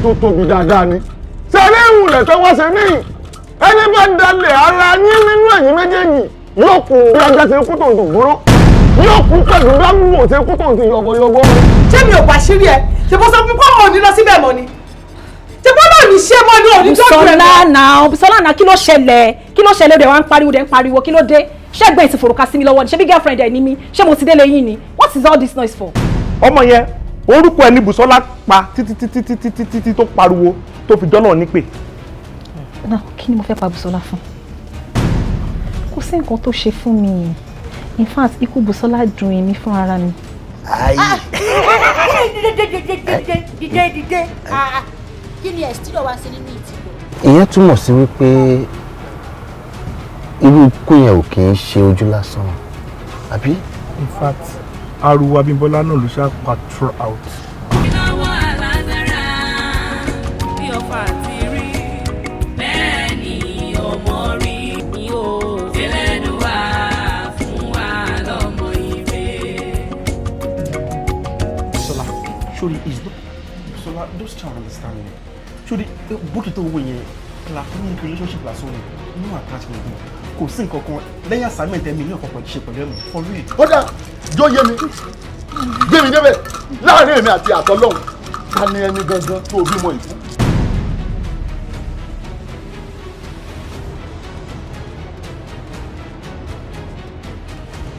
tó tóbi dáadáa ni sẹ́lẹ̀ ìwùlẹ̀ tó wá ṣe níyì ẹni bá dalẹ̀ ara yín nínú ẹ̀yìn méjèèjì yóò kú bí ajá ṣe kú tòǹtò gbóró yóò kú pẹ̀lú dámúwò ṣe kú tòǹtò yọ̀gọ̀yọ̀gọ̀. ṣé mi ò bá ṣírí ẹ ṣe bó sọ fún kó wọn ò ní lọ síbẹ̀ mọ́ ni ṣe bó náà ní ṣé mọ́ ní òní tó kúrẹ́ mọ́. Bùsọ́lá náà kí ló ṣẹlẹ̀ rẹ̀ wá ń pariwo kí ló dé ṣẹ́gbẹ́ ti fòrùka sí mi lọ́wọ́ ni ṣé bí girlfriend ẹ̀ ní mi ṣé mo ti délé yín ni what is all this noise for. ọmọ yẹn orúkọ ẹ ní Bùsọ́lá pa títí tó pariwo tó fi dọ́nà nípè. náà kí ni mo fẹ́ pa Bùsọ́lá fún kò sí nǹkan tó ṣe fún mi in fact ikú Bùsọ́lá dùn èmi fún ara mi. dìde kí ni ẹ̀sìtìrọ̀ wá sí nínú ìtìkọ̀. ìyẹn túmọ̀ sí wípé irú ikú yẹn ò kì í ṣe ojú lásán àbí. in fact ariwo Abímbọ́lá náà ló ṣá pa throughout. Surely is not so those try to understand me. Surely book it over here. Platonic relationship la so no attachment. Kò sí nǹkan kan lẹ́yìn assignment mi ní ọ̀pọ̀ ṣe pẹ̀lú ẹ̀mí for real. Kódà jọ yé mi gbé mi débẹ̀ láàrin èmi àti àtọ́lọ́hún ta ni ẹni gangan tó bímọ ìfún.